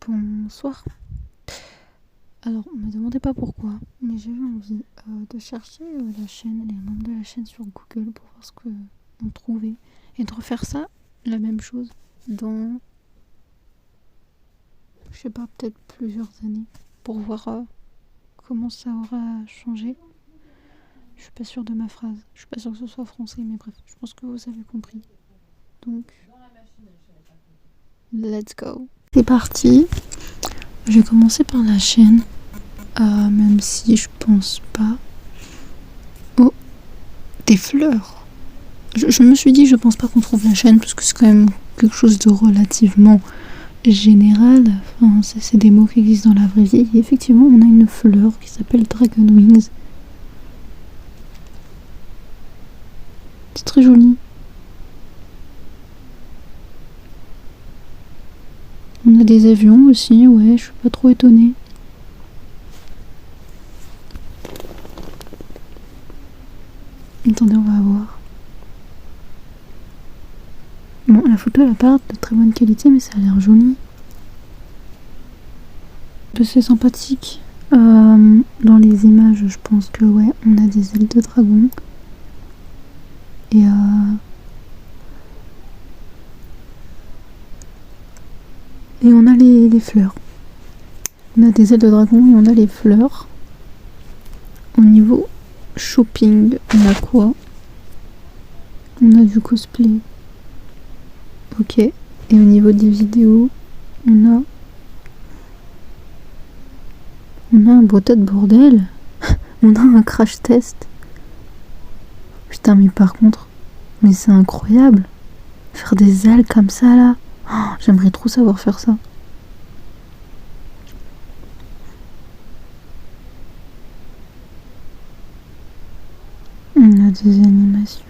Bonsoir. Alors, me demandez pas pourquoi, mais j'ai eu envie de chercher la chaîne, les membres de la chaîne sur Google pour voir ce qu'on trouvait et de refaire ça, la même chose, dans, je sais pas, peut-être plusieurs années, pour voir comment ça aura changé. Je suis pas sûre de ma phrase, je suis pas sûre que ce soit français, mais bref, je pense que vous avez compris. Donc, let's go. C'est parti. Je vais commencer par la chaîne, même si je pense pas. Oh, des fleurs. Je me suis dit, je pense pas qu'on trouve la chaîne parce que c'est quand même quelque chose de relativement général. Enfin, c'est des mots qui existent dans la vraie vie. Et effectivement, on a une fleur qui s'appelle Dragon Wings. C'est très joli. On a des avions aussi, ouais, je suis pas trop étonnée. Attendez, on va voir. Bon, la photo elle a pas de très bonne qualité, mais ça a l'air joli. C'est sympathique. Dans les images, je pense que ouais, on a des ailes de dragon. Et on a les fleurs. On a des ailes de dragon et on a les fleurs. Au niveau shopping, on a quoi? On a du cosplay. Ok. Et au niveau des vidéos, on a un beau tas de bordel. On a un crash test. Putain, mais par contre, mais c'est incroyable. Faire des ailes comme ça là. Oh, j'aimerais trop savoir faire ça. On a des animations.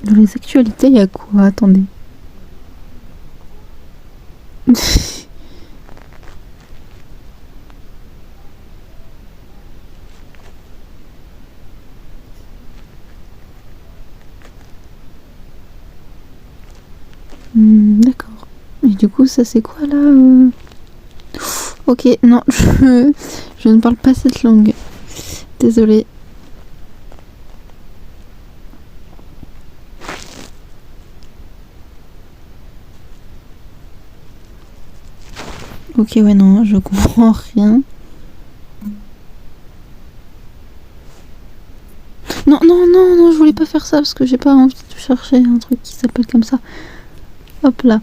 Dans les actualités, il y a quoi? Attendez. D'accord. Et du coup, ça c'est quoi là Ok, non, je ne parle pas cette langue. Désolée. Ok, ouais, non, je comprends rien. Non, non, non, non, je voulais pas faire ça parce que j'ai pas envie de chercher un truc qui s'appelle comme ça. Hop là.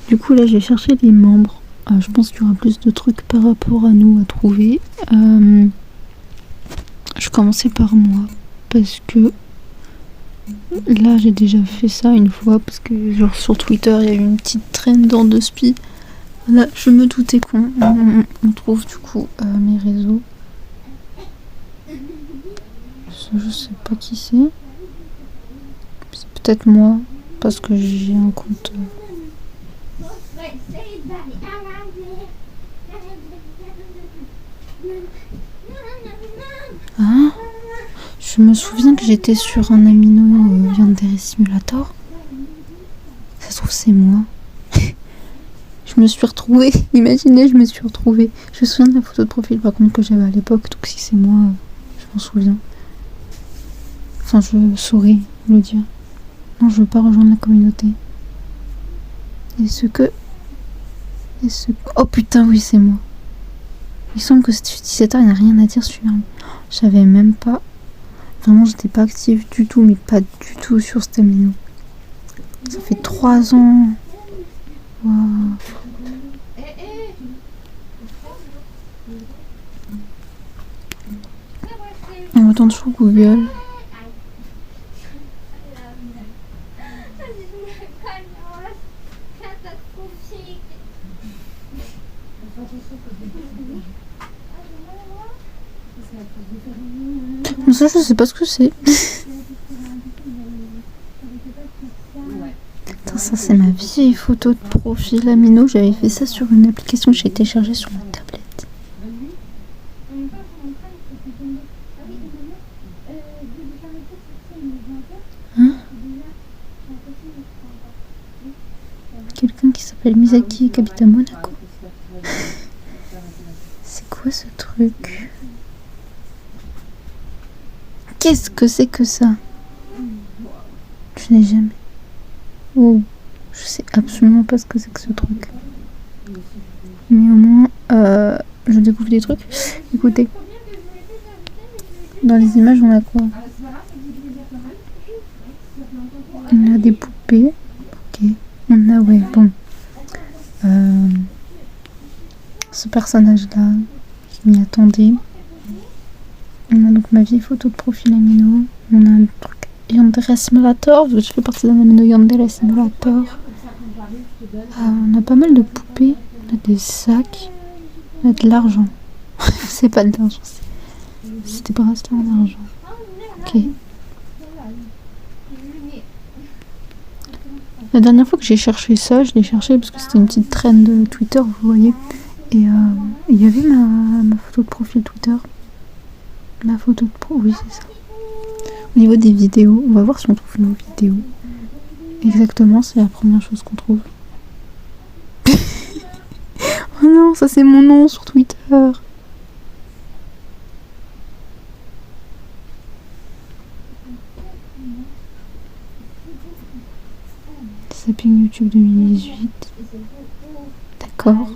Du coup, là, j'ai cherché les membres. Je pense qu'il y aura plus de trucs par rapport à nous à trouver. Je commençais par moi parce que là, j'ai déjà fait ça une fois parce que genre sur Twitter, il y a eu une petite traîne dans de spi. Là, je me doutais qu'on trouve du coup mes réseaux. Ça, je sais pas qui c'est. C'est peut-être moi parce que j'ai un compte. Ah, je me souviens que j'étais sur un Amino Yandere Simulator. Ça se trouve c'est moi. Je me suis retrouvée. Imaginez, je me suis retrouvée. Je me souviens de la photo de profil par contre que j'avais à l'époque. Donc si c'est moi, je m'en souviens. Enfin, je saurais le dire. Non, je veux pas rejoindre la communauté. Oh putain, oui, c'est moi. Il semble que cet utilisateur il n'a rien à dire sur lui. Je savais même pas. Vraiment, j'étais pas active du tout, mais pas du tout sur Stamino. Ça fait 3 ans. Wow. On retourne sur Google. Ça, je sais pas ce que c'est. Attends, ça c'est ma vieille photo de profil Amino. J'avais fait ça sur une application que j'ai téléchargée sur ma tablette. Hein? quelqu'un qui s'appelle Misaki et qui habite à Monaco. C'est quoi ce truc? Qu'est-ce que c'est que ça? Je n'ai jamais... Oh, je sais absolument pas ce que c'est que ce truc. Mais au moins, je découvre des trucs. Écoutez. Dans les images, on a quoi? On a des poupées. Ok. On a, ouais, bon. Ce personnage-là, qui m'y attendait. On a donc ma vieille photo de profil Amino. On a un truc Yandere Simulator. Je fais partie d'un Amino Yandere Simulator. On a pas mal de poupées. On a des sacs. On a de l'argent. C'est pas de l'argent, c'est des bracelets en argent. Ok. La dernière fois que j'ai cherché ça, je l'ai cherché parce que c'était une petite trend de Twitter, vous voyez. Et il y avait ma photo de profil Twitter. Ma photo de pro, oui c'est ça. Au niveau des vidéos, on va voir si on trouve nos vidéos. Exactement, c'est la première chose qu'on trouve. Oh non, ça c'est mon nom sur Twitter. Zapping YouTube 2018. D'accord.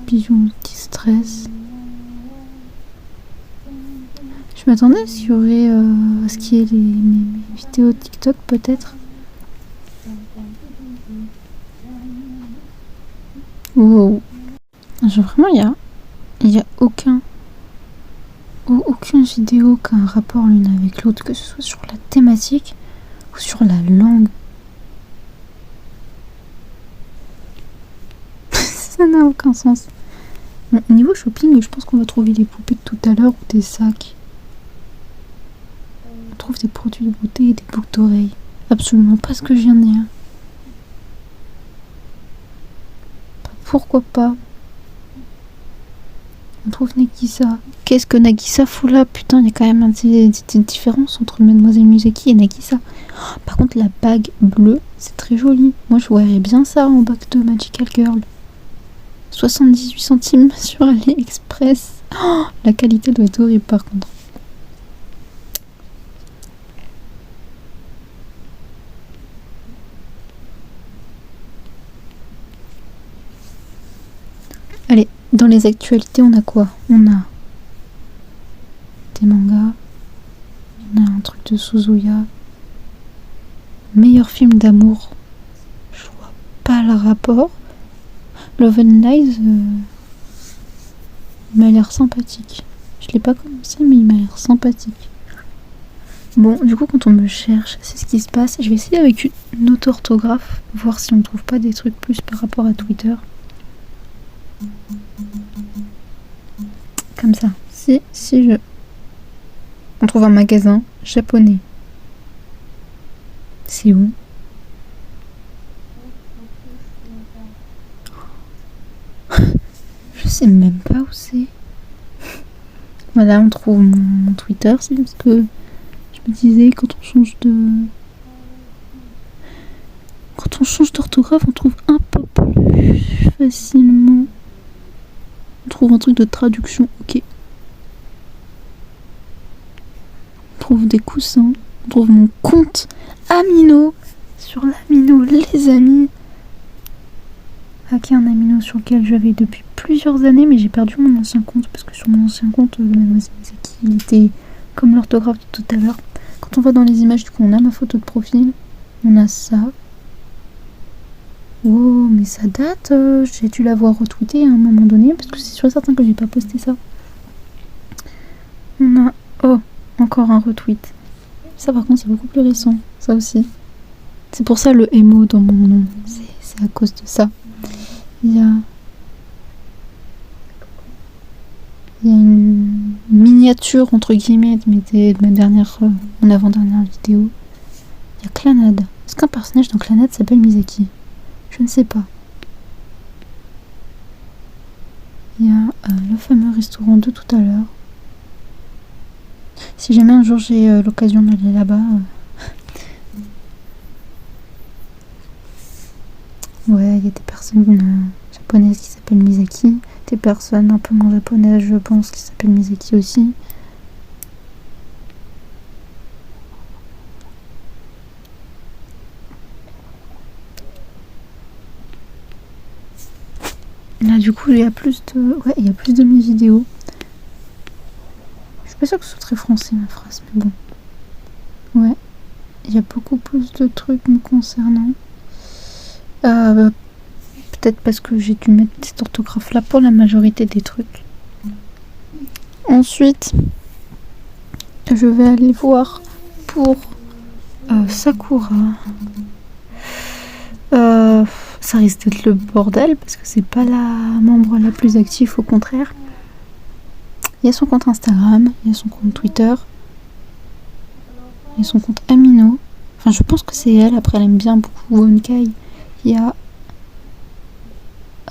Pigeon anti-stress. Je m'attendais s'il y aurait à ce qu'il y ait mes vidéos TikTok peut-être. Wow. Genre vraiment il y a aucune vidéo qui a un rapport l'une avec l'autre, que ce soit sur la thématique ou sur la langue. Ça n'a aucun sens. Bon, niveau shopping, je pense qu'on va trouver les poupées de tout à l'heure ou des sacs. On trouve des produits de beauté et des boucles d'oreilles. Absolument pas ce que je viens de dire. Pourquoi pas? On trouve Nagisa. Qu'est-ce que Nagisa fout là? Putain, il y a quand même une différence entre Mademoiselle Misaki et Nagisa. Par contre, la bague bleue, c'est très joli. Moi, je verrais bien ça en bague de Magical Girl. 78 centimes sur AliExpress. Oh, la qualité doit être horrible par contre. Allez, dans les actualités, on a quoi? On a des mangas. On a un truc de Suzuya. Meilleur film d'amour. Je vois pas le rapport. Love and Lies, il m'a l'air sympathique. Je l'ai pas commencé, mais il m'a l'air sympathique. Bon, du coup, quand on me cherche, c'est ce qui se passe. Je vais essayer avec une auto-orthographe, voir si on trouve pas des trucs plus par rapport à Twitter. Comme ça. On trouve un magasin japonais. C'est où? Je sais même pas où c'est. Voilà, on trouve mon Twitter, c'est parce que je me disais quand on change d'orthographe, on trouve un peu plus facilement. On trouve un truc de traduction, ok. On trouve des coussins, on trouve mon compte Amino sur l'Amino, les amis. Hacker un Amino sur lequel j'avais depuis plusieurs années, mais j'ai perdu mon ancien compte parce que sur mon ancien compte, le Mademoiselle Misaki, il était comme l'orthographe de tout à l'heure. Quand on va dans les images, du coup, on a ma photo de profil, on a ça. Oh, mais ça date, j'ai dû l'avoir retweeté à un moment donné parce que c'est sûr et certain que j'ai pas posté ça. On a, oh, encore un retweet. Ça par contre c'est beaucoup plus récent, ça aussi. C'est pour ça le emo dans mon nom, c'est à cause de ça. Il y a une miniature entre guillemets de ma dernière, mon avant-dernière vidéo. Il y a Clannad. Est-ce qu'un personnage dans Clannad s'appelle Misaki? Je ne sais pas. Il y a le fameux restaurant de tout à l'heure. Si jamais un jour j'ai l'occasion d'aller là-bas. Ouais, il y a des personnes japonaises qui s'appellent Misaki, des personnes un peu moins japonaises, je pense, qui s'appellent Misaki aussi. Là, du coup, il y a plus de mes vidéos. Je suis pas sûre que ce soit très français ma phrase, mais bon. Ouais, il y a beaucoup plus de trucs me concernant. Peut-être parce que j'ai dû mettre cette orthographe là pour la majorité des trucs. Ensuite, je vais aller voir pour Sakura. Ça risque d'être le bordel parce que c'est pas la membre la plus active, au contraire. Il y a son compte Instagram, il y a son compte Twitter, il y a son compte Amino. Enfin, je pense que c'est elle. Après, elle aime bien beaucoup Honkai. Il y a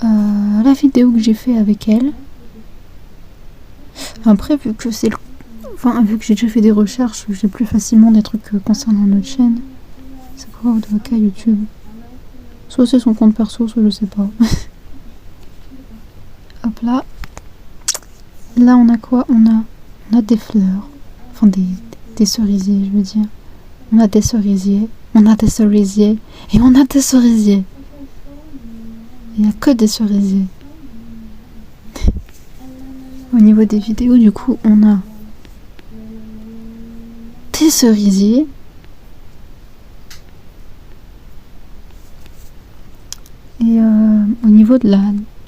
la vidéo que j'ai fait avec elle. Après, vu que j'ai déjà fait des recherches, j'ai plus facilement des trucs concernant notre chaîne. C'est quoi Honkai YouTube? Soit c'est son compte perso, soit je sais pas. Hop là. Là, on a quoi? On a des fleurs. Enfin, des cerisiers, je veux dire. On a des cerisiers. On a des cerisiers. Et on a des cerisiers. Il n'y a que des cerisiers. Au niveau des vidéos, du coup, on a des cerisiers. Et au niveau de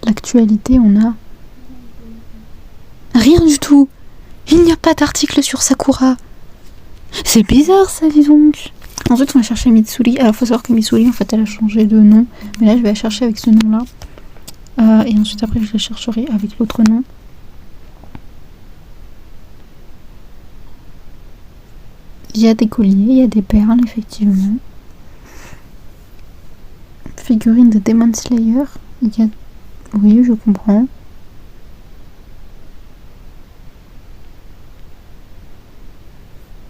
l'actualité, on a rien du tout. Il n'y a pas d'article sur Sakura. C'est bizarre ça, dis donc. Ensuite, on va chercher Mitsuri. Alors, il faut savoir que Mitsuri, en fait, elle a changé de nom. Mais là, je vais la chercher avec ce nom-là. Et ensuite, après, je la chercherai avec l'autre nom. Il y a des colliers, il y a des perles, effectivement. Figurine de Demon Slayer. Il y a... Oui, je comprends.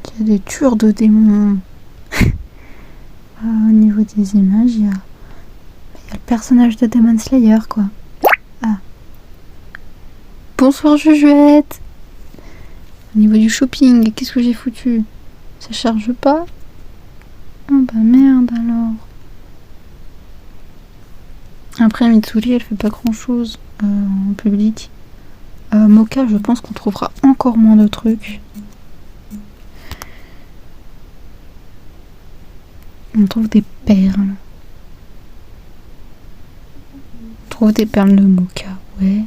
Il y a des tueurs de démons. Au niveau des images, il y a le personnage de Demon Slayer, quoi. Ah. Bonsoir Jujuette. Au niveau du shopping, qu'est-ce que j'ai foutu? Ça charge pas? Oh bah merde alors. Après Mitsuri, elle fait pas grand chose en public. Mocha, je pense qu'on trouvera encore moins de trucs. On trouve des perles. On trouve des perles de Mocha, ouais.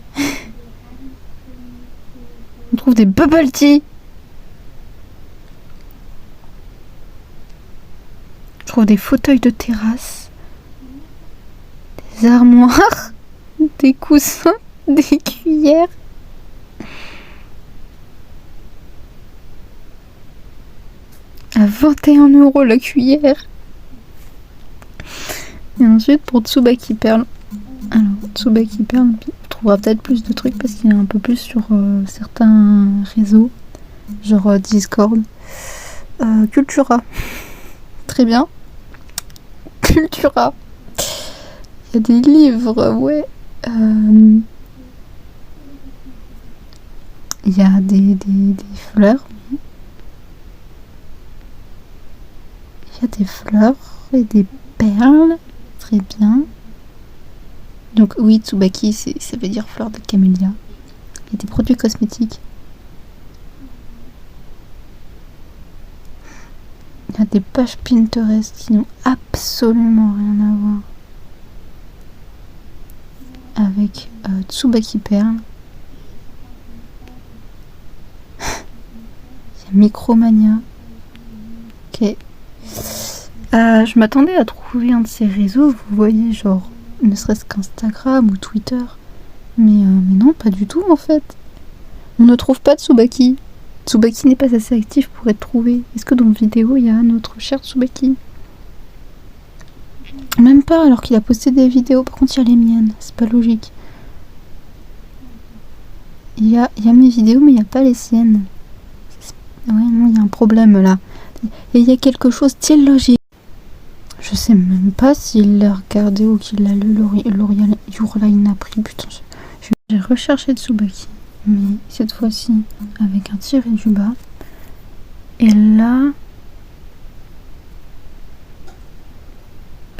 On trouve des bubble tea. Je trouve des fauteuils de terrasse. Des armoires. Des coussins. Des cuillères. À 21 € la cuillère. Et ensuite pour Tsubaki Pearl. Alors Tsubaki Pearl, on trouvera peut-être plus de trucs parce qu'il y a un peu plus sur certains réseaux. Genre Discord. Cultura. Très bien. Cultura. Il y a des livres, ouais. Il y a des fleurs. Il y a des fleurs et des perles. Très bien. Donc oui, Tsubaki, ça veut dire fleur de camélia. Il y a des produits cosmétiques. Il y a des pages Pinterest qui n'ont absolument rien à voir avec Tsubaki Pearl. Il y a Micromania. Ok. Je m'attendais à trouver un de ces réseaux, vous voyez, genre, ne serait-ce qu'Instagram ou Twitter. Mais non, pas du tout en fait. On ne trouve pas de Tsubaki. Tsubaki n'est pas assez actif pour être trouvé. Est-ce que dans vidéo, il y a notre cher Tsubaki? Même pas, alors qu'il a posté des vidéos. Par contre, il y a les miennes. C'est pas logique. Il y a mes vidéos, mais il n'y a pas les siennes. Ouais, non, il y a un problème là. Et il y a quelque chose d'illogique. Je sais même pas s'il l'a regardé ou qu'il l'a lu, Your Line a pris. Putain, j'ai recherché Tsubaki, mais cette fois-ci avec un tiré du bas. Et là,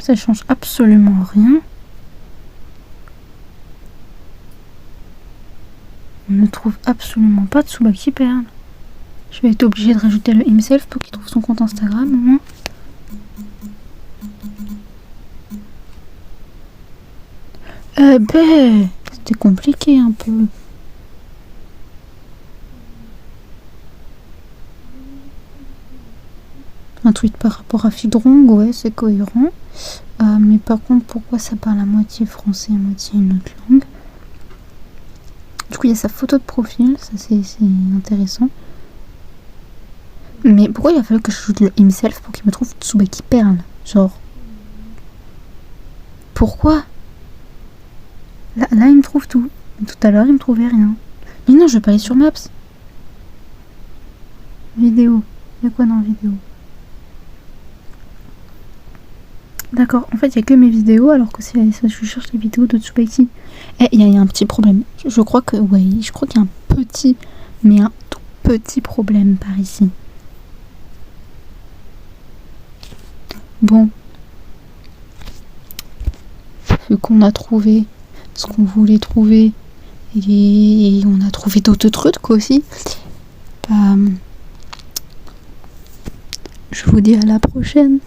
ça change absolument rien. On ne trouve absolument pas Tsubaki Perle. Je vais être obligée de rajouter le himself pour qu'il trouve son compte Instagram au moins. C'était compliqué un peu. Un tweet par rapport à Fidrong, ouais, c'est cohérent. Mais par contre, pourquoi ça parle à moitié français, à moitié une autre langue? Du coup, il y a sa photo de profil, ça c'est intéressant. Mais pourquoi il a fallu que je joue le himself pour qu'il me trouve Tsubaki Perle? Genre. Pourquoi? Là, il me trouve tout. Tout à l'heure, il me trouvait rien. Mais non, je vais pas aller sur Maps. Vidéo. Il y a quoi dans vidéo? D'accord, en fait, il y a que mes vidéos, alors que je cherche les vidéos de Tsubaki. Eh, il y a un petit problème. Je crois que, ouais, je crois qu'il y a un petit, mais un tout petit problème par ici. Bon. Vu qu'on a trouvé ce qu'on voulait trouver, et on a trouvé d'autres trucs aussi, je vous dis à la prochaine.